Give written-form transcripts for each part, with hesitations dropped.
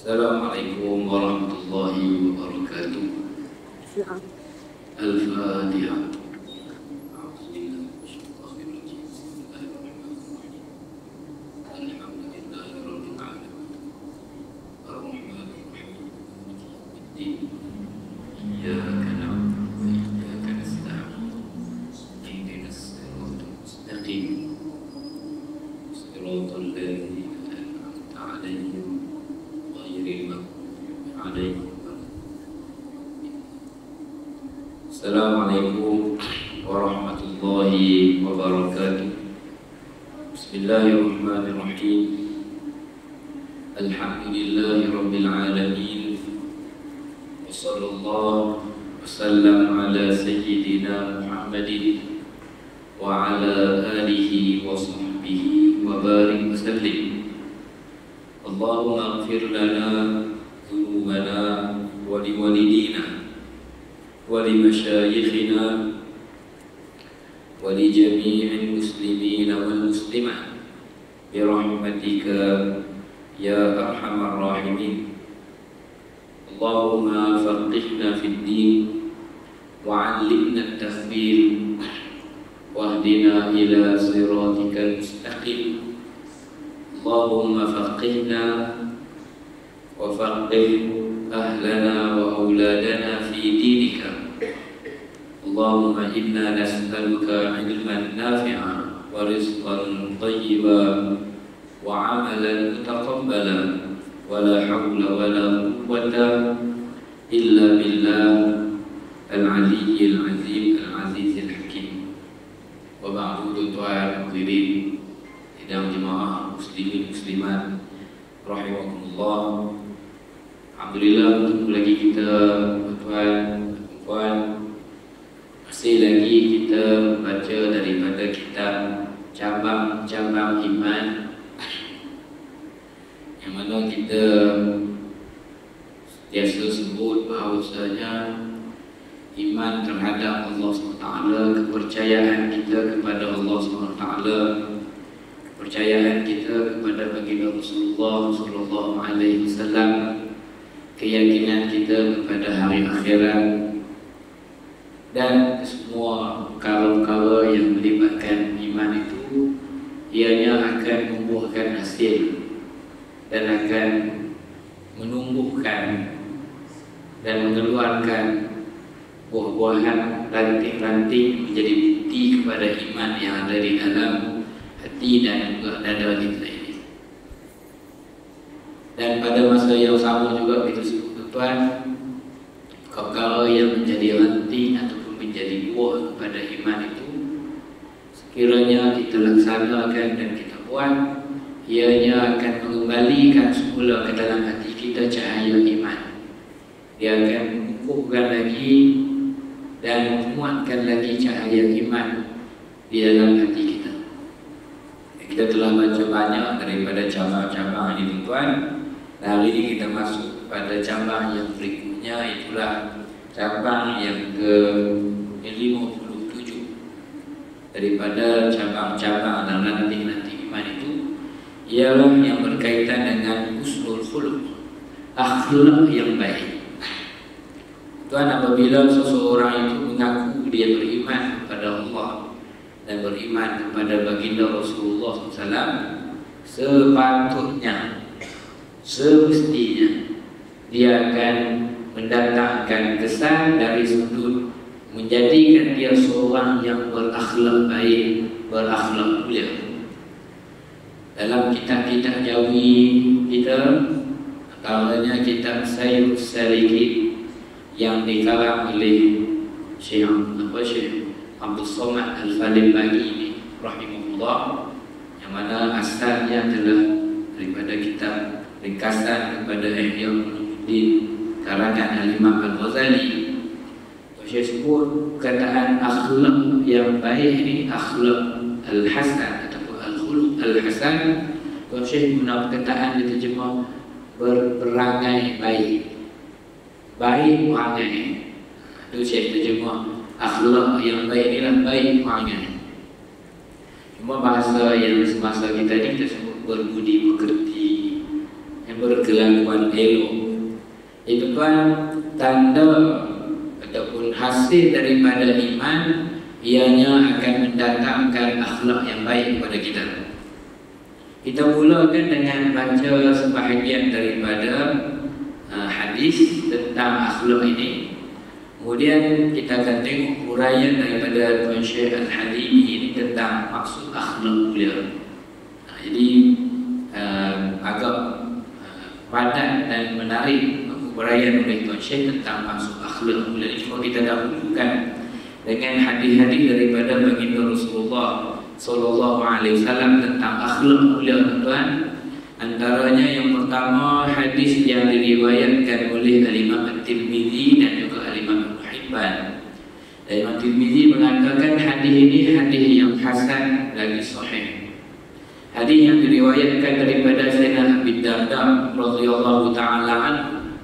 Assalamualaikum warahmatullahi wabarakatuh. Al-Fatihah. Assalamualaikum warahmatullahi wabarakatuh. Bismillahirrahmanirrahim. Alhamdulillahi rabbil alamin. Wassallallahu wasallam ala sayyidina Muhammadin wa ala alihi wa sahbihi wa barik wa sallim. Allahumma ighfir lana dhunubana wa liwalidina ولمشايخنا ولجميع المسلمين والمسلمات برحمتك يا أرحم الراحمين. اللهم فقهنا في الدين وعلمنا التأويل واهدنا إلى صراطك المستقيم. اللهم فقهنا وفقه أهلنا وأولادنا في دينك. اللهم إنا نسألك علما نافعا ورزقا طيبا وعملا متقبلا ولا حول ولا قوة إلا بالله العلي العظيم العزيز الحكيم. وبعد tuan hadirin sidang jemaah muslimin muslimat rahimakumullah. Alhamdulillah, bertemu lagi kita tuan-tuan. Masih lagi kita baca daripada kitab cabang-cabang iman, yang mana kita biasa sebut bahawasanya iman terhadap Allah SWT, kepercayaan kita kepada Allah SWT, kepercayaan kita kepada baginda Rasulullah SAW, keyakinan kita kepada hari akhirat, dan semua perkara-perkara yang melibatkan iman itu ianya akan membuahkan hasil dan akan menumbuhkan dan mengeluarkan buah-buahan, ranting-ranting menjadi bukti kepada iman yang ada di dalam hati dan juga dada kita ini. Dan pada masa yang sama juga kita sebut tuan, perkara yang menjadi ranting ataupun menjadi buah kepada iman itu, sekiranya kita laksanakan dan kita buat, ianya akan mengembalikan semula ke dalam hati kita cahaya iman. Dia akan mengukuhkan lagi dan menguatkan lagi cahaya iman di dalam hati kita. Kita telah baca banyak daripada cabang-cabang ini tuan. Dan hari ini kita masuk pada cabang yang berikutnya, itulah cabang yang ke-57 daripada cabang-cabang dan ranting-ranting iman itu, ialah yang berkaitan dengan husnul khuluq, akhlak yang baik. Tuan, apabila seseorang itu mengaku dia beriman kepada Allah dan beriman kepada baginda Rasulullah SAW, sepatutnya, semestinya dia akan mendatangkan kesan dari sudut menjadikan dia seorang yang berakhlak baik, berakhlak mulia. Dalam kitab-kitab Jawi kita, antaranya kitab Sayyid Salikin yang dikarang oleh Syekh Abdul Somad Al-Falembagi ini rahimahullah, yang mana asalnya adalah daripada kitab ringkasan kepada Ihya Ulumuddin karangan Al-Imam Al-Ghazali. Saya sebut perkataan akhlak yang baik ini, akhlak al-hasan ataupun al-khuluq al-hasan. Syekh guna perkataan diterjemah berangai baik, baik perangai. Itu Syekh terjemah akhlak yang baik inilah baik perangai. Cuma bahasa yang semasa kita ni kita sebut berbudi pekerti, yang berkelakuan elok. Itu tuan tanda ataupun hasil daripada iman, ianya akan mendatangkan akhlak yang baik kepada kita. Kita mulakan dengan baca sebahagian daripada hadis tentang akhlak ini. Kemudian kita akan tengok huraian daripada Tuan Syekh Al-Halibi ini tentang maksud akhlak mulia. Jadi agak padat dan menarik huraian oleh Tuan Syekh tentang maksud akhlak mulia ini. Cuma kita dahulukan dengan hadis-hadis daripada baginda Rasulullah Sallallahu Alaihi Wasallam tentang akhlak mulia, tuan. Antaranya yang pertama hadis yang diriwayatkan oleh Imam At-Tirmidzi dan juga Imam Ibnu Hibban. Imam At-Tirmidzi mengatakan hadis ini hadis yang hasan lagi sahih. Hadis yang diriwayatkan daripada Sayyidina Abi Darda radhiyallahu taala anhu,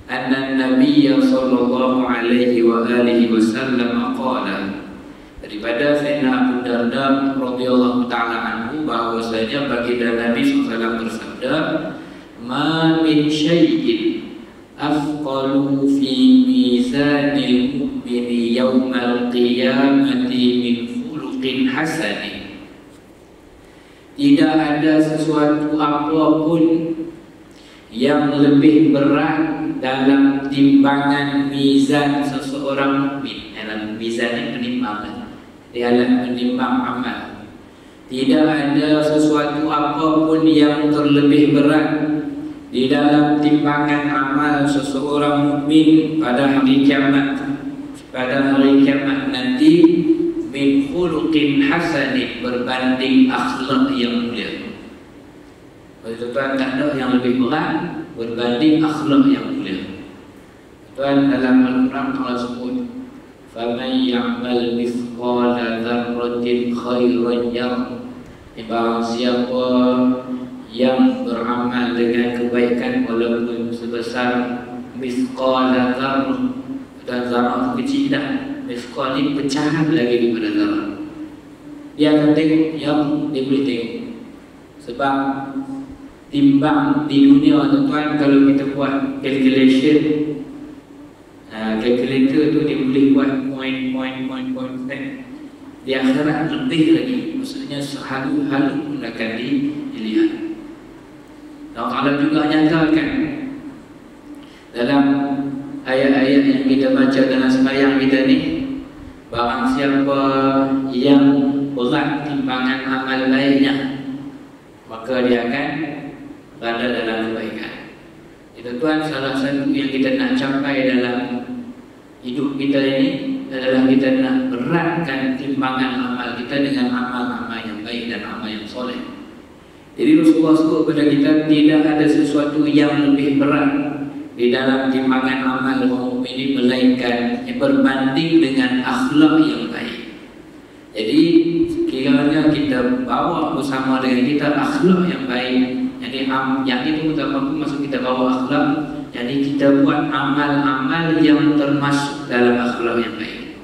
anna Nabiy sallallahu alaihi wa alihi wasallam qala, daripada Sayyidina Abu Darda radhiyallahu taala anhu bahwasanya baginda Nabi SAW bersabda, "Ma min syai'in afqalu fi mizanil mu'mini yaumal qiyamati min khuluqin hasanin." Tidak ada sesuatu apapun yang lebih berat dalam timbangan mizan seseorang mukmin. Dalam mizan yang menimbang, dia akan menimbang amal. Tidak ada sesuatu apapun yang terlebih berat di dalam timbangan amal seseorang mukmin pada hari kiamat. Pada hari kiamat nanti, min khuluqin hasanin, berbanding akhlak yang mulia. Tuan, tak ada yang lebih berat berbanding akhlak yang mulia. Tuan, dalam Al-Quran Allah sebut, "Faman ya'mal mithqala dzarratin khairan yarah." Barang siapa yang beramal dengan kebaikan walaupun sebesar mithqala dzarrah, dan zarah kecil dah, mithqal ni pecahan lagi daripada zarah, dia akan tengok yang dia boleh tengok. Sebab timbang di dunia, tuan, kalau kita buat calculation, calculator tu dia boleh buat point. Di akhirat lebih lagi, maksudnya sehalu-halu pun akan dilihat. Allah Ta'ala juga nyatakan dalam ayat-ayat yang kita baca dalam sembahyang kita ni, barang siapa yang berat timbangan amal baiknya, maka dia akan berada dalam kebaikan. Itu, tuan, salah satu yang kita nak capai dalam hidup kita ini adalah kita nak beratkan timbangan amal kita dengan amal-amal yang baik dan amal yang soleh. Jadi Rasulullah sebut kepada kita, tidak ada sesuatu yang lebih berat di dalam timbangan amal orang mukmin ini melainkan yang berbanding dengan akhlak yang baik. Jadi sekiranya kita bawa bersama dengan kita akhlak yang baik, jadi yang itu mampu masuk kita bawa akhlak, jadi kita buat amal-amal yang termasuk dalam akhlak yang baik.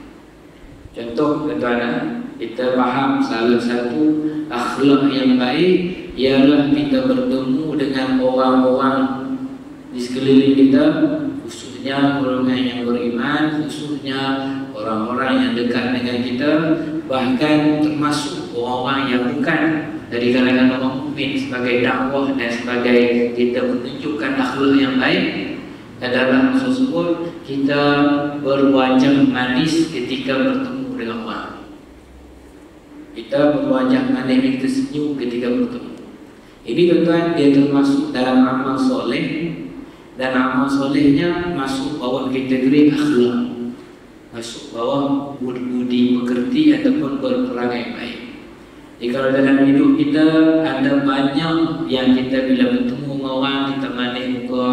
Contoh, tuan, kita faham salah satu akhlak yang baik ialah kita bertemu dengan orang-orang di sekeliling kita, khususnya golongan yang beriman, khususnya orang-orang yang dekat dengan kita, bahkan termasuk orang-orang yang bukan dari kalangan orang mukmin, sebagai dakwah dan sebagai kita menunjukkan akhlak yang baik adalah tersebut kita berwajah manis ketika bertemu dengan orang. Kita berwajah manis, kita senyum ketika bertemu. Ini, tuan, dia termasuk dalam amal soleh, dan amal solehnya masuk bawah kategori akhlak, masuk bawah budi pekerti ataupun berperangai baik. Jadi kalau dalam hidup kita ada banyak yang kita bila bertemu dengan orang, kita manis muka,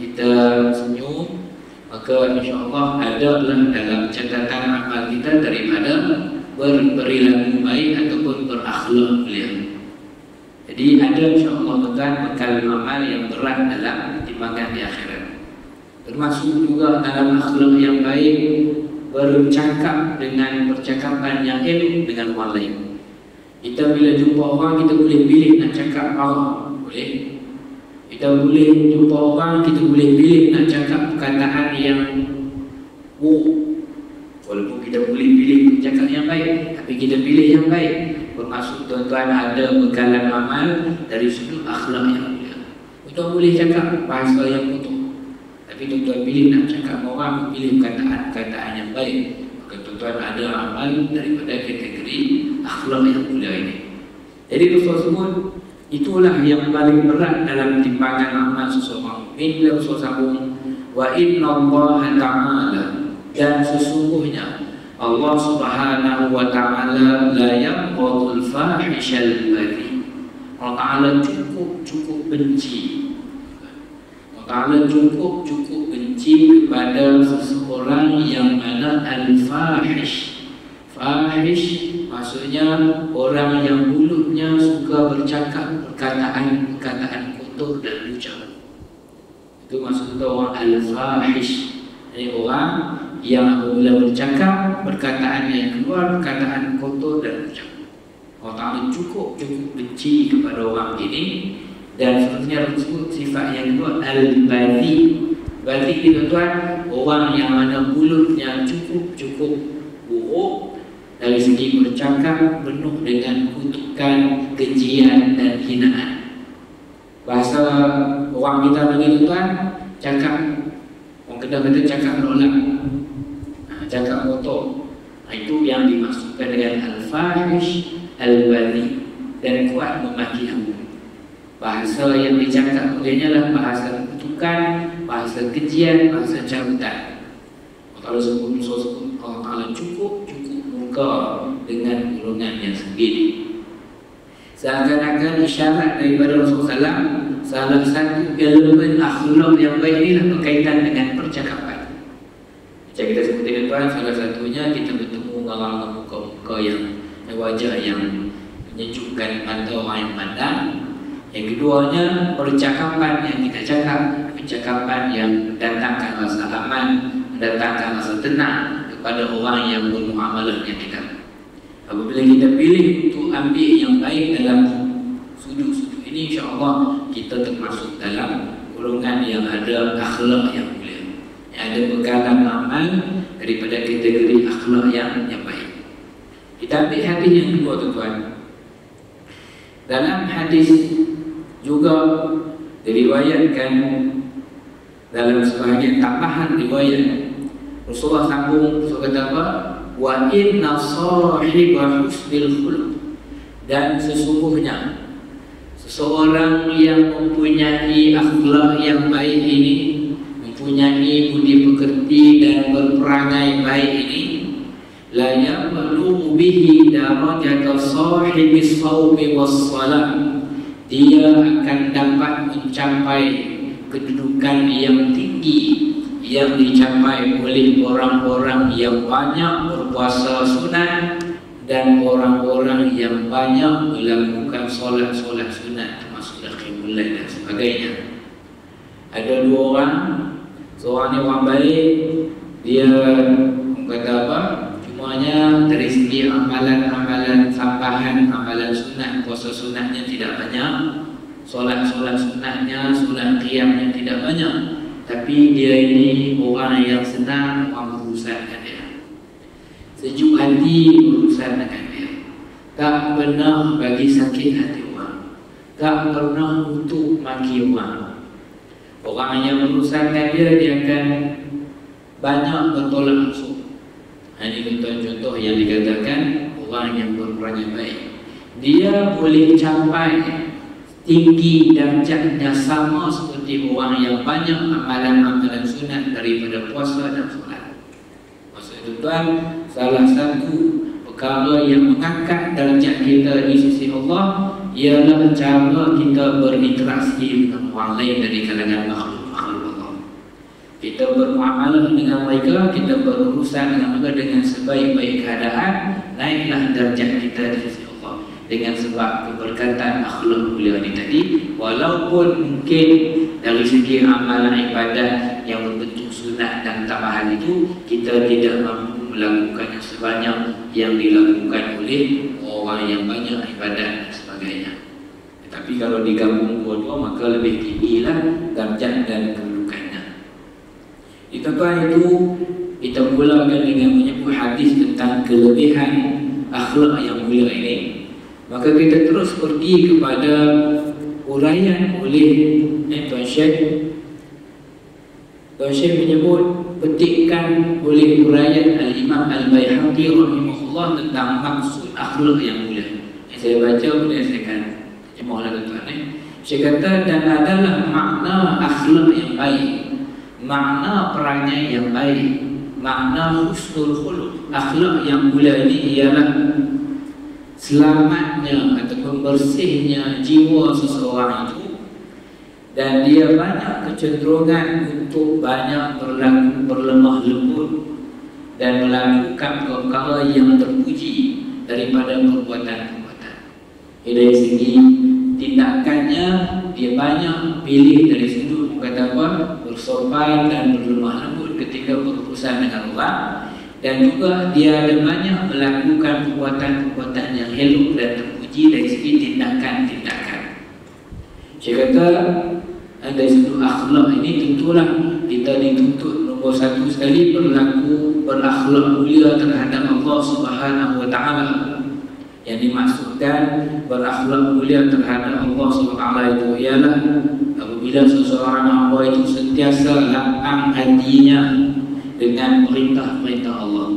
kita senyum, maka insyaAllah adalah dalam catatan amal kita daripada berperilaku baik ataupun berakhlak mulia. Jadi ada insyaAllah, tuan, bekal amal yang berat dalam timbangan di akhirat. Termasuk juga dalam akhlak yang baik, bercakap dengan percakapan yang elok dengan orang lain. Kita bila jumpa orang, kita boleh pilih nak cakap apa, boleh. Kita boleh jumpa orang, kita boleh pilih nak cakap perkataan yang buruk. Walaupun kita boleh pilih cakap yang baik, tapi kita pilih yang baik. Bermaksud tuan-tuan ada bekalan amal dari sudut akhlak yang mulia. Tuan boleh cakap bahasa yang kotor, tapi tuan-tuan pilih nak cakap dengan orang, pilih perkataan yang baik, maka tuan-tuan ada amal daripada kategori akhlak yang mulia ini. Jadi Rasul sebut itulah yang paling berat dalam timbangan amal seseorang mukmin. Bila Rasul sambung, wa inna Allah ta'ala, dan sesungguhnya Allah Subhanahu wa ta'ala la yaqadul fahishal bari. Allah Ta'ala cukup benci. Allah Ta'ala cukup benci kepada seseorang yang mana al-fahish. Fahish maksudnya orang yang mulutnya suka bercakap perkataan kotor dan lucah. Itu maksudnya orang al-fahish. Ini orang yang apabila bercakap perkataan yang keluar perkataan kotor dan lucah. Allah Ta'ala cukup benci kepada orang ini. Dan seterusnya disebut sifat yang kedua al-badhi. Badhi itu tuan, orang yang mana mulutnya cukup buruk dari segi bercakap penuh dengan kutukan, kejian dan hinaan. Bahasa orang kita begitu tuan, cakap, orang Kedah kata cakap menolak, cakap kotor. Itu yang dimaksudkan dengan al-fahish, al-badhi, dan kuat memaki aku. Bahasa yang dicakap olehnya adalah bahasa kutukan, bahasa kejian, bahasa cabutan. Kalau sebut Allah Ta'ala cukup muka dengan golongannya sendiri. Seakan-akan isyarat daripada Rasulullah SAW, salah satu elemen akhlak yang baik inilah berkaitan dengan percakapan. Macam kita sebutkan tuan, salah satunya kita bertemu dengan muka-muka yang wajah yang menyejukkan mata orang yang pandang. Yang keduanya, percakapan yang kita cakap, percakapan yang mendatangkan rasa aman, mendatangkan rasa tenang kepada orang yang bermuamalah dengan kita. Apabila kita pilih untuk ambil yang baik dalam sudut-sudut ini, insya-Allah kita termasuk dalam golongan yang ada akhlak yang mulia, yang ada bekalan amal daripada kategori akhlak yang baik. Kita ambil hadis yang kedua tuan-tuan. Dalam hadis juga diriwayatkan dalam sebahagian tambahan riwayat, Rasulullah sambung, Rasul kata apa? Wa inna sahiba husnil khuluq, dan sesungguhnya seseorang yang mempunyai akhlak yang baik ini, mempunyai budi pekerti dan berperangai baik ini, la yablughu bihi darajata sahibis shaumi was salam, dia akan dapat mencapai kedudukan yang tinggi yang dicapai oleh orang-orang yang banyak berpuasa sunat dan orang-orang yang banyak melakukan solat-solat sunat termasuk qiyamul lail dan sebagainya. Ada dua orang, seorang ni orang baik, dia kata apa? Cumanya dari segi amalan-amalan tambahan, amalan sunat, puasa sunatnya tidak banyak, solat-solat sunatnya, solat qiyamnya tidak banyak, tapi dia ini orang yang senang orang berurusan dengan dia, sejuk hati berurusan dengan dia, tak pernah bagi sakit hati orang, tak pernah untuk maki orang. Orang yang berurusan dengan dia akan banyak bertolak ansur. Ini contoh-contoh yang dikatakan orang yang berperangai baik. Dia boleh capai tinggi darjatnya sama seperti orang yang banyak amalan-amalan sunat daripada puasa dan solat. Maksud tuan, salah satu perkara yang mengangkat darjat kita di sisi Allah ialah cara kita berinteraksi dengan orang lain dari kalangan makhluk Allah. Kita bermuamalah dengan mereka, kita berurusan dengan mereka dengan sebaik-baik keadaan, naiklah darjat kita di sisi Allah dengan sebab keberkatan akhlak mulia ini tadi. Walaupun mungkin dari segi amalan ibadat yang berbentuk sunat dan tambahan itu kita tidak mampu melakukan yang sebanyak yang dilakukan oleh orang yang banyak ibadat dan sebagainya. Tetapi Tapi kalau digabung dua-dua maka lebih tinggilah darjat dan kedudukannya. Tuan-tuan, itu kita mulakan dengan menyebut hadis tentang kelebihan akhlak yang mulia ini. Maka kita terus pergi kepada uraian oleh Tuan Syekh. Tuan Syekh menyebut petikan oleh uraian Al-Imam Al-Baihaqi rahimahullah tentang maksud akhlak yang mulia. Yang saya baca boleh saya akan terjemahlah tuan-tuan. Saya kata, dan adalah makna akhlak yang baik, makna perangai yang baik, makna husnul khuluq. Akhlak yang mulia ini ialah selamatnya ataupun bersihnya jiwa seseorang itu, dan dia banyak kecenderungan untuk banyak berlemah lembut dan melakukan perkara yang terpuji daripada perbuatan-perbuatan. Dari segi tindakannya dia banyak pilih dari sudut kata apa, bersopan dan berlemah lembut ketika berurusan dengan orang, dan juga dia ada banyak melakukan perbuatan-perbuatan yang elok dan terpuji dari segi tindakan-tindakan. Saya kata dari sudut akhlak ini tentulah kita dituntut nombor satu sekali berakhlak mulia terhadap Allah Subhanahu Wa Taala. Yang dimaksudkan berakhlak mulia terhadap Allah Subhanahu Wa Taala itu ialah apabila seseorang hamba itu sentiasa lapang hatinya dengan perintah-perintah Allah,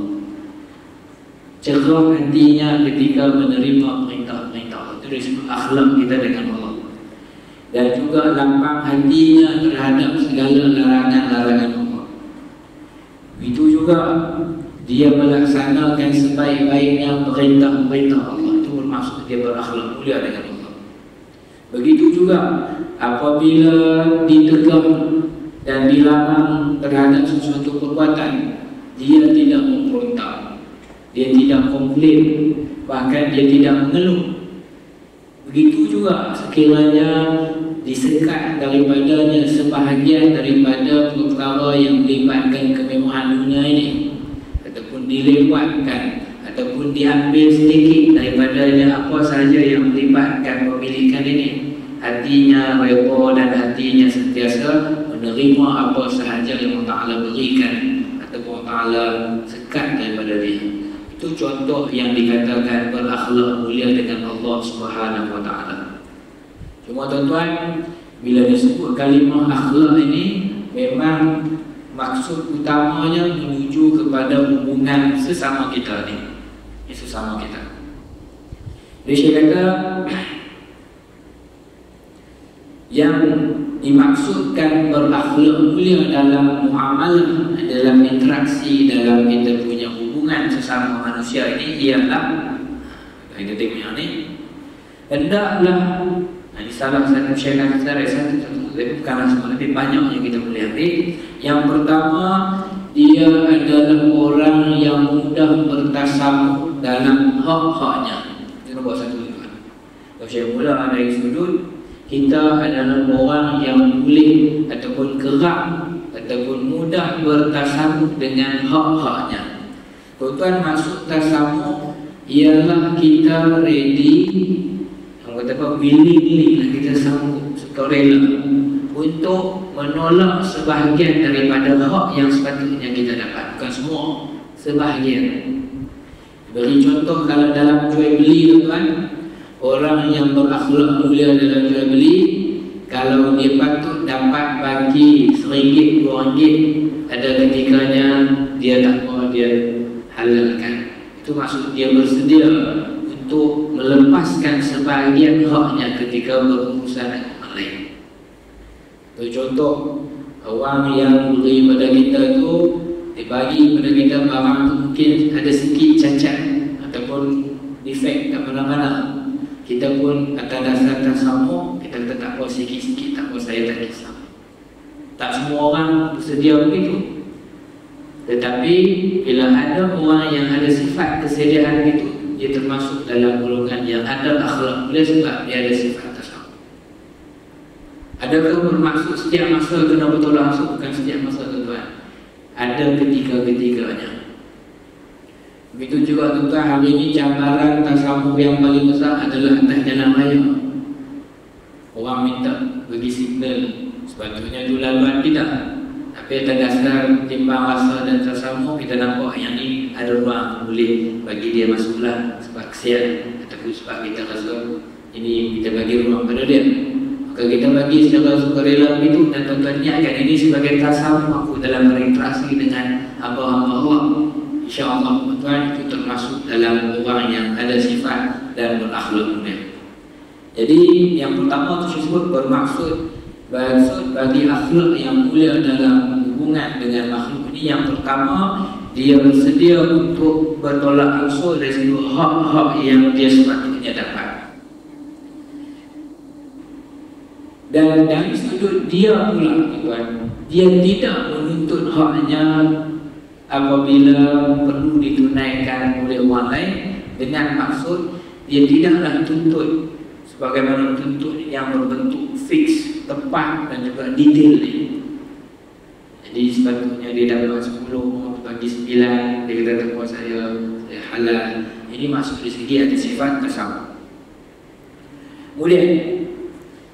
cerah hatinya ketika menerima perintah-perintah Allah. Itu dari sudut akhlak kita dengan Allah. Dan juga lapang hatinya terhadap segala larangan-larangan Allah. Itu juga dia melaksanakan sebaik-baiknya perintah-perintah Allah. Itu bermaksud dia berakhlak mulia dengan Allah. Begitu juga apabila ditegur dan dilarang terhadap sesuatu perbuatan, dia tidak memberontak, dia tidak komplain, bahkan dia tidak mengeluh. Begitu juga sekiranya disekat daripadanya sebahagian daripada perkara yang melibatkan kemewahan dunia ini, ataupun dilewatkan, ataupun diambil sedikit daripadanya apa sahaja yang melibatkan pemilikan ini, hatinya redha dan hatinya sentiasa menerima apa sahaja yang Allah Ta'ala berikan ataupun Allah Ta'ala sekat daripada dia. Itu contoh yang dikatakan berakhlak mulia dengan Allah Subhanahu Wa Ta'ala. Cuma tuan-tuan, bila disebut kalimah akhlak ini, memang maksud utamanya menuju kepada hubungan sesama kita ni. Sesama kita. Jadi saya kata yang dimaksudkan berakhlak mulia dalam muamalah, dalam interaksi, dalam kita punya hubungan sesama manusia ini ialah, kita tengok yang ni, hendaklah, ini salah satu syaitan satu bukanlah semua, lebih banyak yang kita boleh ambil. Yang pertama, dia adalah orang yang mudah bertasamuh dalam hak-haknya. Itu nombor satu tuan. Kalau saya mula dari sudut kita adalah orang yang boleh ataupun kerap ataupun mudah bertasamuh dengan hak-haknya. Tuan-tuan, maksud tasamuh ialah kita ready, orang kata apa, willingly lah, kita sanggup, sukarela untuk menolak sebahagian daripada hak yang sepatutnya kita dapat. Bukan semua, sebahagian. Beri contoh, kalau dalam jual beli tuan-tuan, orang yang berakhlak mulia dalam jual beli, kalau dia patut dapat bagi RM1, RM2, ada ketikanya dia tak mau, dia halalkan. Itu maksud dia bersedia untuk melepaskan sebahagian haknya ketika berurusan dengan orang lain. Itu contoh, orang yang beri pada kita tu, dia bagi pada kita barang tu mungkin ada sikit cacat ataupun defect kat mana-mana. Kita pun atas dasar tasamuh, kita kata tak apa, sikit-sikit tak apa, saya tak kisah. Tak semua orang bersedia begitu. Tetapi bila ada orang yang ada sifat kesediaan itu, dia termasuk dalam golongan yang ada akhlak mulia sebab dia ada sifat tasamuh. Adakah bermaksud setiap masa kena betul langsung? Bukan setiap masa tuan-tuan. Ada ketiga-ketiganya. Begitu juga tuan-tuan, hari ini cabaran tasamuh yang paling besar adalah atas jalan raya. orang minta bagi signal, sepatutnya itu laluan kita. Tapi atas dasar timbang rasa dan tersambung, kita nampak yang ni ada ruang boleh bagi dia masuklah sebab kesian ataupun sebab kita rasa ini kita bagi ruang pada dia. Maka kita bagi secara sukarela begitu, dan tuan-tuan niatkan ini sebagai tasawuf aku dalam berinteraksi dengan hamba-hamba Allah. InsyaAllah tuan-tuan itu termasuk dalam orang yang ada sifat dan berakhlak mulia. Jadi yang pertama tersebut bermaksud bagi akhlak yang mulia dalam hubungan dengan makhluk ini. Yang pertama, dia bersedia untuk bertolak ansur dari seluruh hak-hak yang dia sepatutnya dapat. Dan dari sudut dia pula tuan, dia tidak menuntut haknya apabila perlu ditunaikan oleh orang lain, dengan maksud dia tidaklah tuntut sebagaimana tuntut yang berbentuk fix, tepat dan juga detail ni. Jadi sepatutnya dia dapat 10 bagi 9, dia kata tak puas saya halal. Ini masuk dari segi ada sifat tasawuf. Kemudian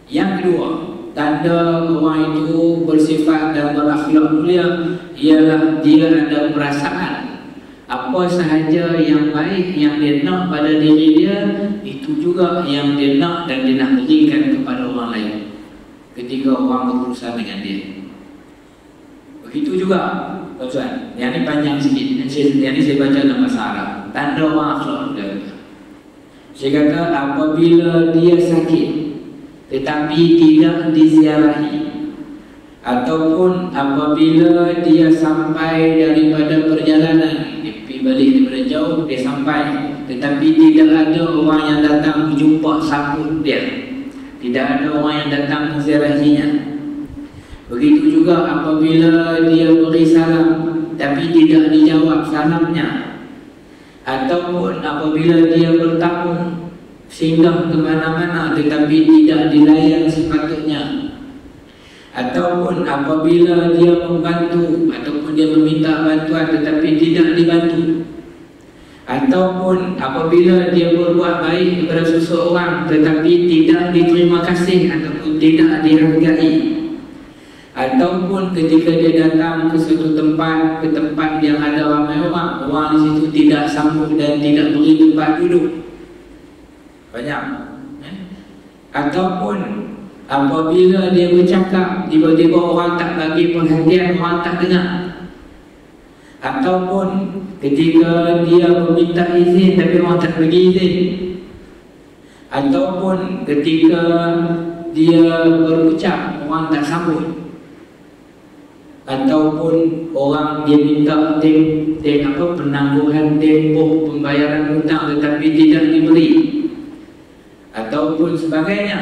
yang kedua, tanda orang itu bersifat dan berakhlak mulia ialah dia ada perasaan. Apa sahaja yang baik yang dia nak pada diri dia, itu juga yang dia nak dan dia nak berikan kepada orang lain ketika orang berurusan dengan dia. Begitu juga tuan-tuan, yang ni panjang sikit, yang ni saya baca dalam bahasa Arab. Tanda orang akhlak mulia, saya kata apabila dia sakit tetapi tidak diziarahi, ataupun apabila dia sampai daripada perjalanan, dia pergi balik daripada jauh, dia sampai tetapi tidak ada orang yang datang menjumpa sambut dia, tidak ada orang yang datang menziarahinya. Begitu juga apabila dia beri salam tapi tidak dijawab salamnya, ataupun apabila dia bertamu singgah ke mana-mana tetapi tidak dilayan sepatutnya, ataupun apabila dia membantu ataupun dia meminta bantuan tetapi tidak dibantu, ataupun apabila dia berbuat baik kepada seseorang tetapi tidak diterima kasih ataupun tidak dihargai, ataupun ketika dia datang ke suatu tempat, ke tempat yang ada ramai orang, orang di situ tidak sambut dan tidak beri tempat duduk banyak, ataupun apabila dia bercakap tiba-tiba orang tak bagi perhatian, orang tak dengar, ataupun ketika dia meminta izin tapi orang tak bagi izin, ataupun ketika dia berucap orang tak sambut, ataupun orang dia minta penangguhan tempoh pembayaran hutang tetapi tidak diberi, ataupun sebagainya.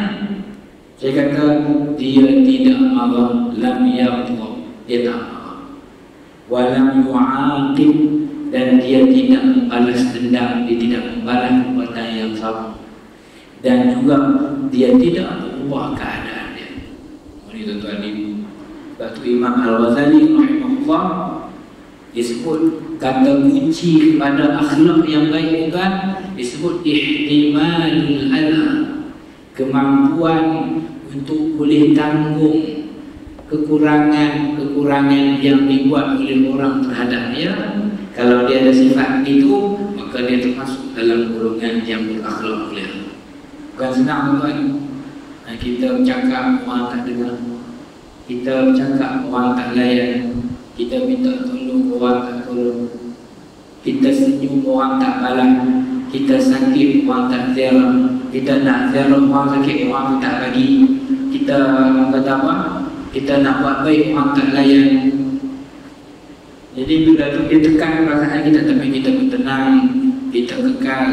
Saya kata dia tidak marah, lam yaghdab, dia tak marah, walam yu'aqib, dan dia tidak membalas dendam, dia tidak membalas perbuatan yang sama, dan juga dia tidak berubah keadaan dia. Ini tuan-tuan ibu, sebab tu Imam Al-Ghazali rahimahullah disebut kata kunci kepada akhlak yang baik tuan, disebut ihtimalul adha, kemampuan untuk boleh tanggung kekurangan yang dibuat oleh orang terhadap dia. Kalau dia ada sifat itu, maka dia termasuk dalam golongan yang berakhlak mulia. Bukan senang tuan, kita bercakap orang tak dengar, kita bercakap orang tak layan, kita minta tolong orang tak tolong, kita senyum orang tak balas, kita sakit orang tak ziarah, kita nak ziarah orang sakit orang tak bagi, kita kata apa, kita nak buat baik orang tak layan. Jadi bila tu dia tekan perasaan kita, tapi kita bertenang, kita kekal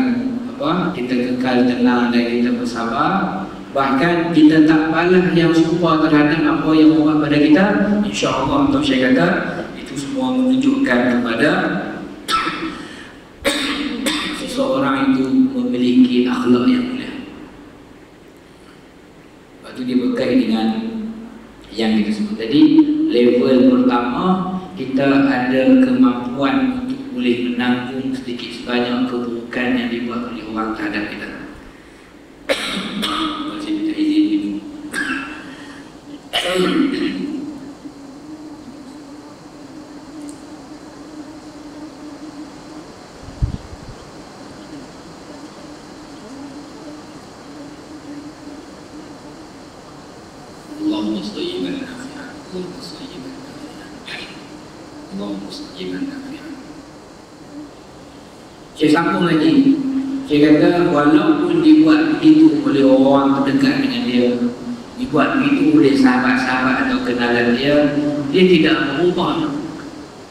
kita kekal tenang dan kita bersabar. Bahkan kita tak balas yang serupa terhadap apa yang orang pada kita, insya-Allah untuk saya kata itu semua menunjukkan kepada seseorang itu memiliki akhlak yang mulia. Lepas tu dia berkait dengan yang kita sebut tadi. Level pertama, kita ada kemampuan untuk boleh menanggung sedikit sebanyak keburukan yang dibuat oleh orang terhadap kita. Saya minta izin minum. Allahumma sayyiban nafi'an, Allahumma sayyiban nafi'an, Allahumma sayyiban nafi'an. Saya sambung lagi. Saya kata walaupun dibuat begitu oleh orang terdekat dengan dia, dibuat begitu oleh sahabat-sahabat atau kenalan dia, dia tidak merubah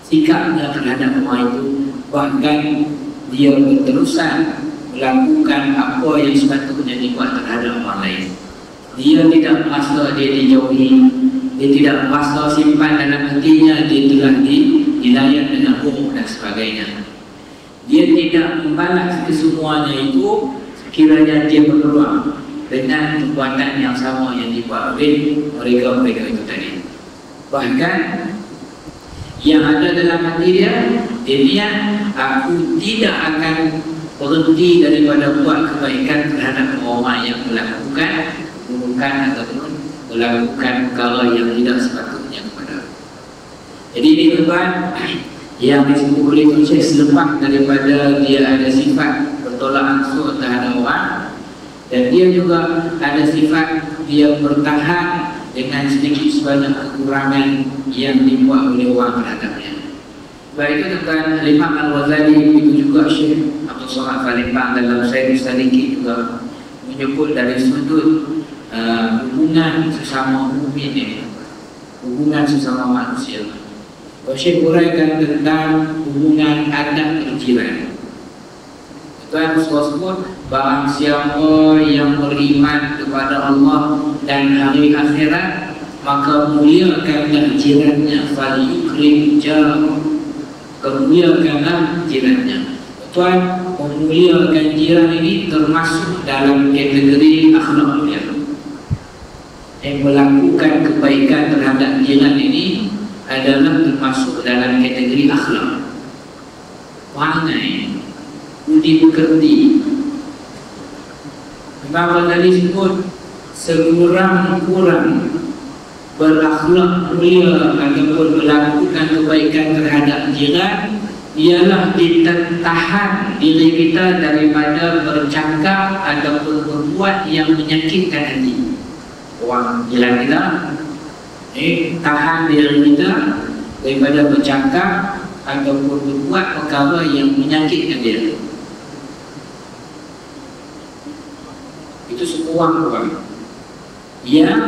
sikapnya terhadap orang itu. Bahkan dia berterusan melakukan apa yang sepatutnya dibuat terhadap orang lain. Dia tidak merasa dia dijauhi, dia tidak merasa simpan dalam hatinya dia telah dilayan dengan buruk dan sebagainya. Dia tidak membalas kesemuanya itu sekiranya dia berpeluang dengan perbuatan yang sama yang dibuat oleh mereka-mereka itu tadi. Bahkan yang ada dalam hati dia niat, aku tidak akan berhenti daripada buat kebaikan terhadap orang yang melakukan keburukan ataupun melakukan perkara yang tidak sepatutnya kepada. Jadi ini tuan yang disebut oleh Tuhan selepas daripada dia ada sifat bertolak ansur terhadap orang, dan dia juga ada sifat dia bertahan dengan sedikit sebanyak kekurangan yang dibuat oleh orang terhadapnya. Sebab itu tuan Imam Al-Ghazali, itu juga Syekh Abdul Somad Palembang dalam Sayyid Saliki juga menyebut dari sudut hubungan sesama mukmin ini, hubungan sesama manusia. Syekh uraikan tentang hubungan adat berjiran. Tuhan sebut barang siapa yang beriman kepada Allah dan hari akhirat, maka muliakanlah jirannya, falyukrim jarah, kemuliakanlah jirannya. Tuhan memuliakan jiran ini termasuk dalam kategori akhlak mulia. Yang melakukan kebaikan terhadap jiran ini adalah termasuk dalam kategori akhlak. Perangai, budi pekerti. Imam Ghazali sebut sekurang-kurang berakhlak mulia ataupun melakukan kebaikan terhadap jiran ialah kita tahan diri kita daripada bercakap ataupun berbuat yang menyakitkan hati orang jiran kita. Tahan diri kita daripada bercakap ataupun berbuat perkara yang menyakitkan dia. Itu sekurang-kurang. Yang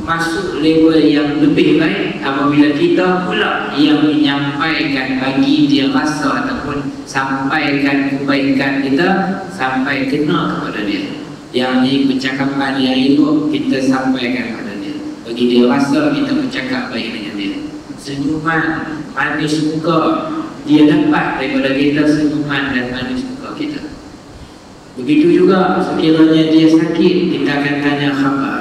masuk level yang lebih baik apabila kita pula yang menyampaikan, bagi dia rasa ataupun sampaikan kebaikan kita sampai kena kepada dia. Yang ini percakapan yang elok kita sampaikan kepada dia, bagi dia rasa kita bercakap baik dengan dia. Senyuman, manis muka dia dapat daripada kita, senyuman dan manis muka kita. Begitu juga sekiranya dia sakit, kita akan tanya khabar.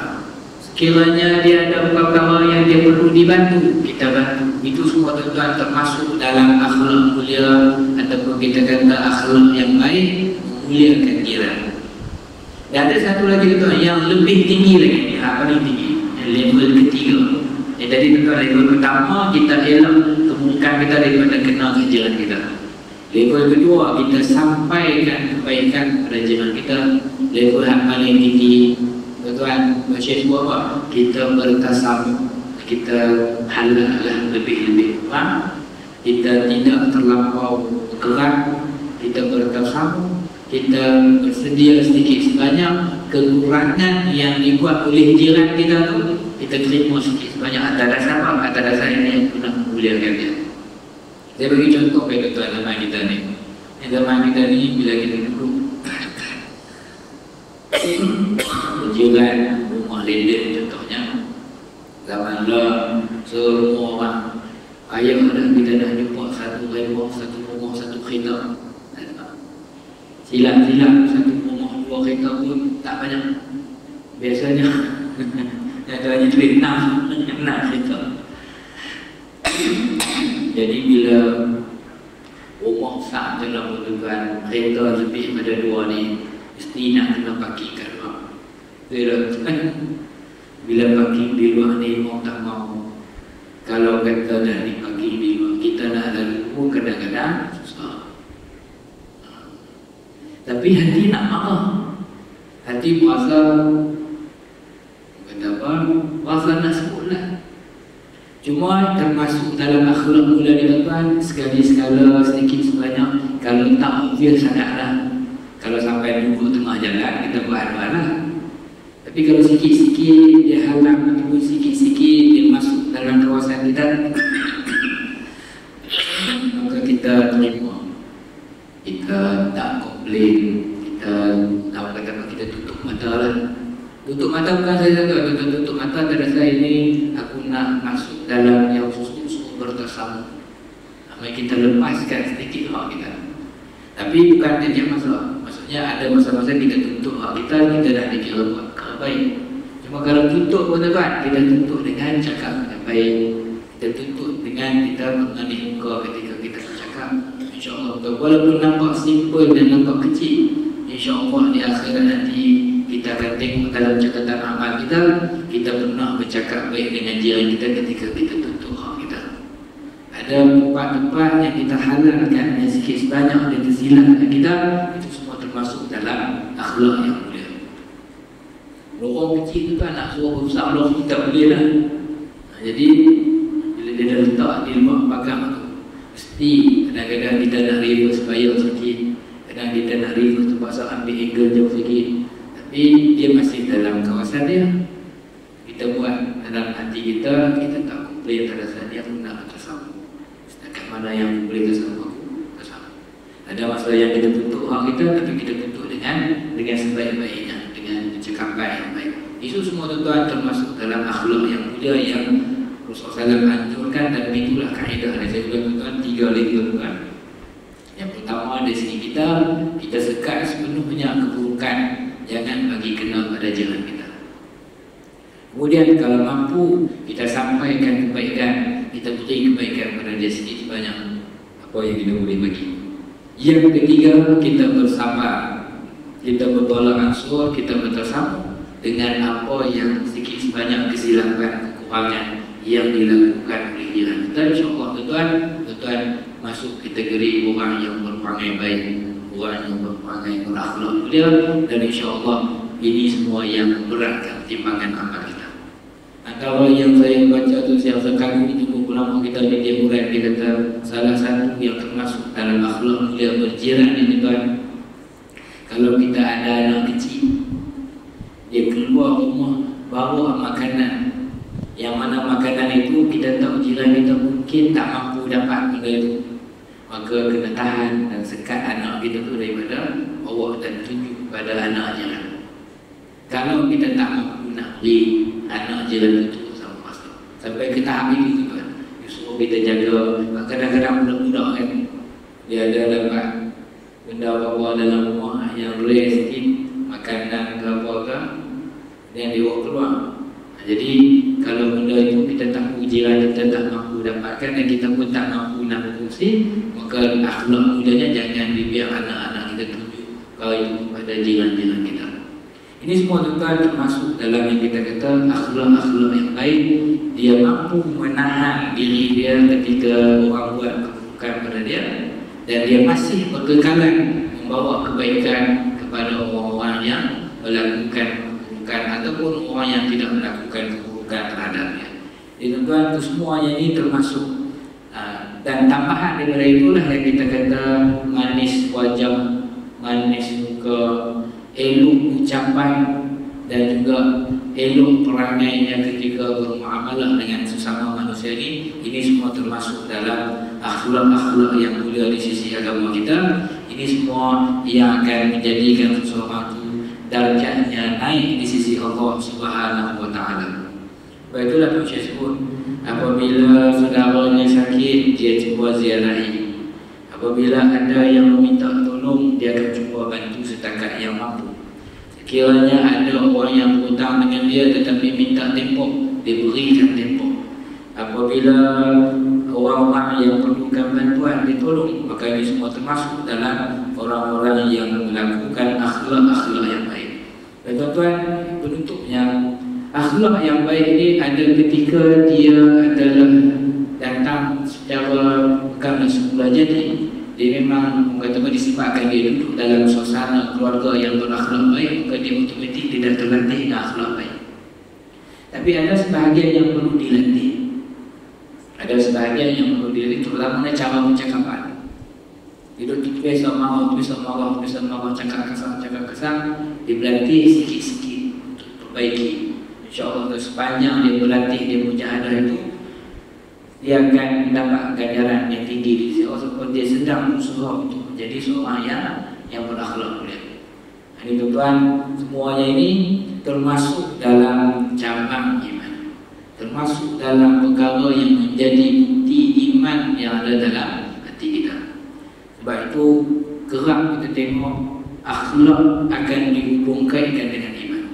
Sekiranya dia ada perkara yang dia perlu dibantu, kita bantu. Itu semua tuan termasuk dalam akhlak mulia ataupun kita kata akhlak yang baik, memuliakan jiran. Dan ada satu lagi tuan yang lebih tinggi lagi ni, paling tinggi, level ketiga. Jadi tuan level pertama kita elak kemungkinan kita daripada kenal jiran kita. Level kedua kita sampaikan kebaikan kepada jiran kita. Level yang paling tinggi tuan baca dua apa? Kita bertasawuf, kita halal lebih-lebih kurang, kita tidak terlampau kerat, kita bertasawuf, kita bersedia sedikit sebanyak. Kekurangan yang dibuat oleh jiran kita tu kita terima sedikit sebanyak atas dasar apa? Atas dasar ini guna memuliakan dia. Saya bagi contoh kepada tuan zaman kita ni. Zaman kita ni bila kita duduk berjiran rumah leden contohnya, zaman lah semua orang ayah dah kita dah jumpa satu rumah, satu rumah, satu kereta. Silap-silap satu rumah, dua kereta pun tak banyak. Biasanya ada hanya duit 6 kereta. Jadi bila rumah besar dalam bentukan kereta lebih pada 2 ni, mesti nak kena parking kat rumah. Bila parking di luar ni mau tak mau. Kalau kata dah dibagi di luar, kita nak ada pun kadang-kadang susah. Tapi hati nak marah, hati puasa, kata apa? Puasa nak sebutlah. Cuma termasuk dalam akhlak mulia di depan, sekali-sekala sedikit sebanyak. Kalau tak obvious sangatlah. Kalau sampai duduk tengah jalan, kita buat lah. Tapi kalau sikit-sikit dia halang ataupun sikit-sikit dia masuk dalam kawasan kita, maka kita terima. Kita tak komplain. Kita nak kata kita tutup mata lah. Tutup mata bukan saya kata tutup mata pada saya ini aku nak masuk dalam yang khusus bertersama. Mari kita lepaskan sedikit hak kita. Tapi bukan tidak masalah. Maksudnya ada masa-masa kita tutup hak kita dah dikira buat baik. Cuma kalau tutup pun tuan, kita tutup dengan cakap yang baik. Kita tutup dengan kita mengenai muka ketika kita bercakap. InsyaAllah walaupun nampak simple dan nampak kecil, InsyaAllah di akhirat nanti kita akan tengok dalam catatan amal kita, kita pernah bercakap baik dengan jiran kita ketika kita tutup hak kita. Ada tempat-tempat yang kita halalkan yang sikit sebanyak ada tersilap dengan kita, itu semua termasuk dalam akhlak yang mulia. Lorong kecil tu kan nak suruh besar lorong kita boleh lah. Jadi bila dia dah letak di luar pagang tu, mesti kadang-kadang kita nak reverse bayar sikit, kadang kita nak reverse terpaksa ambil angle jauh sikit. Tapi dia masih dalam kawasan dia. Kita buat dalam hati kita, kita tak komplain pada saat dia pun nak tersambung. Setakat mana yang boleh tersambung, tersambung. Ada masalah yang kita tutup hak kita, tapi kita tutup dengan sebaik-baiknya, dengan cakapan yang baik. Itu semua tuan termasuk dalam akhlak yang mulia yang Rasulullah SAW anjurkan, dan itulah kaedah. Dan saya bilang tuan 3 level tuan. Yang pertama dari sini kita sekat sepenuhnya keburukan, jangan bagi kenal pada jiran kita. Kemudian kalau mampu kita sampaikan kebaikan, kita beri kebaikan pada dia sedikit sebanyak apa yang kita boleh bagi. Yang ketiga, kita bersabar, kita bertolak ansur, kita bersama dengan apa yang sedikit sebanyak kesilapan, kekurangan yang dilakukan oleh jiran kita. InsyaAllah tuan masuk kategori orang yang berperangai baik, orang yang berperangai berakhlak mulia, dan insyaAllah ini semua yang beratkan timbangan amal kita. Antara yang saya baca tu, saya kagum itu buku lama kita di Timuran, dia kata salah satu yang termasuk dalam akhlak mulia berjiran ini tuan, kalau kita ada anak kecil, dia keluar rumah bawa makanan, yang mana makanan itu kita tahu jiran kita mungkin tak mampu dapat benda itu, maka kena tahan dan sekat anak kita tu daripada bawa dan tunjuk pada anak jiran. Kalau kita tak mampu nak beli, anak jiran itu sama masa sampai ke tahap itu tuan, suruh kita jaga. Kadang-kadang budak-budak kan, dia ada dapat benda bawa dalam rumah yang rare sikit, makanan ke apa ke, dan dia bawa keluar. Jadi kalau benda itu kita tak mampu, jiran kita tak mampu dapatkan, dan kita pun tak mampu nak berfungsi, maka akhlak mudanya jangan dibiar anak-anak kita tunjuk kalau itu pada jiran-jiran kita. Ini semua tuan termasuk dalam yang kita kata akhlak-akhlak yang baik. Dia mampu menahan diri dia ketika orang buat keburukan pada dia, dan dia masih berkekalan membawa kebaikan kepada orang-orang yang melakukan keburukan ataupun orang yang tidak melakukan keburukan terhadapnya. Jadi tuan, semuanya ini termasuk dan tambahan daripada itulah yang kita kata manis wajah, manis muka, elok ucapan, dan juga elok perangainya ketika bermuamalah dengan sesama manusia ini. Ini semua termasuk dalam akhlak-akhlak yang mulia di sisi agama kita. Ini semua yang akan menjadikan seseorang itu darjatnya naik di sisi Allah Subhanahu wa Ta'ala. Baiklah Pak Syekh sebut, apabila saudaranya sakit, dia cuba ziarahi. Apabila ada yang meminta tolong, dia akan cuba bantu setakat yang mampu. Sekiranya ada orang yang berhutang dengan dia tetapi minta tempoh, dia berikan tempoh. Apabila orang-orang yang perlukan bantuan ditolong, maka ini semua termasuk dalam orang-orang yang melakukan akhlak-akhlak yang baik. Dan tuan-tuan, penutupnya Akhlak yang baik ini ada ketika dia adalah datang secara bukanlah semula jadi. Dia memang mengatakan disebabkan dia duduk dalam suasana keluarga yang berakhlak baik, maka dia otomatik dia dah terlatih dengan akhlak baik. Tapi ada sebahagian yang perlu dilatih. Ada sebahagian yang perlu dilatih, terutama cara percakapan. Hidup biasa marah, cakap kasar, dilatih sikit-sikit untuk perbaiki. InsyaAllah sepanjang dia berlatih, dia mujahadah itu, dia akan mendapat ganjaran yang tinggi di sisi Allah, sebab dia sedang berusaha untuk menjadi seorang yang berakhlak mulia. Ini tuan, semuanya ini termasuk dalam cabang iman, termasuk dalam perkara yang menjadi bukti iman yang ada dalam hati kita. Sebab itu kerap kita tengok akhlak akan dihubungkaitkan dengan iman.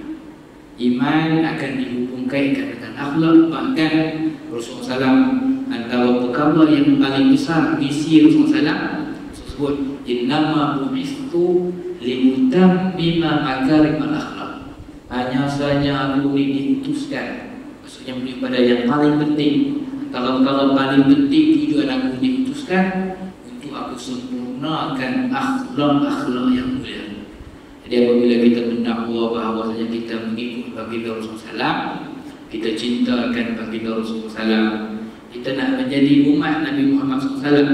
Iman akan dihubungkaitkan dengan akhlak. Bahkan Rasulullah SAW antara perkara yang paling besar misi Rasulullah SAW sebut innama bu'istu liutammima makarimal akhlak. Hanya saja aku ini diutuskan, maksudnya pada yang paling penting, antara perkara paling penting tujuan aku diutuskan untuk aku sempurnakan akhlak yang mulia. Jadi apabila kita mendakwa bahawasanya kita mengikut baginda Rasulullah SAW, kita cintakan baginda Rasulullah SAW, kita nak menjadi umat Nabi Muhammad SAW,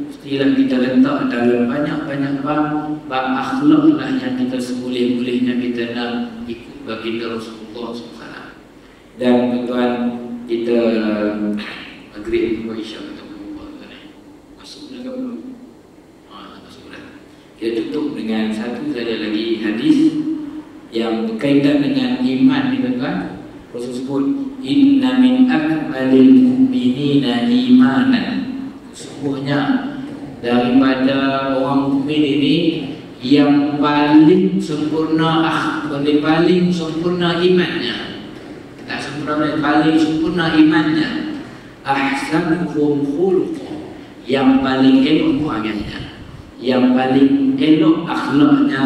mestilah kita letak dalam banyak-banyak bab akhlaklah yang kita seboleh-bolehnya kita nak ikut baginda Rasulullah SAW. Dan tuan kita maghrib Isya kita masuk dah ke belum? Masuk dah. Kita tutup dengan satu saja lagi hadis yang berkaitan dengan iman ni tuan. Rasul sebut inna min akmalil mu'minina imanan. Sesungguhnya daripada orang mukmin ini yang paling sempurna paling sempurna imannya. Tak sempurna, paling sempurna imannya. Ahsanuhum khuluqan, yang paling elok perangannya, yang paling elok akhlaknya.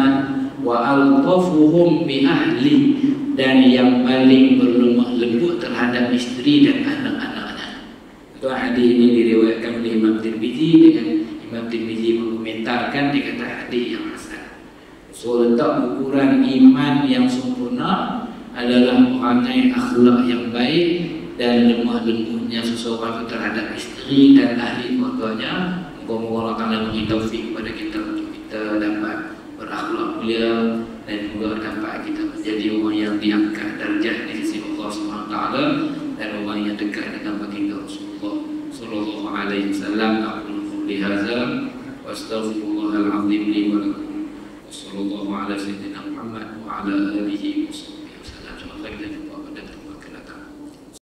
Wa altafuhum bi ahli, dan yang paling berlemah lembut terhadap isteri dan anak-anaknya. Itu hadis ini diriwayatkan oleh Imam Tirmizi, dengan Imam Tirmizi mengomentarkan dia kata hadis yang hasan. So letak ukuran iman yang sempurna adalah perangai akhlak yang baik dan lemah lembutnya seseorang terhadap isteri dan ahli keluarganya. Moga-moga Allah Ta'ala beri taufik kepada kita untuk kita dapat berakhlak mulia dan juga dapat kita menjadi orang yang diangkat darjah di sisi Allah SWT dan orang yang dekat dengan baginda Rasulullah sallallahu alaihi wasallam. Aku qouli hadza wa astaghfirullahal azim li wa lakum. Wassallallahu ala sayyidina Muhammad wa ala alihi wa sahbihi wasallam. Sampai kita jumpa pada pertemuan akan datang.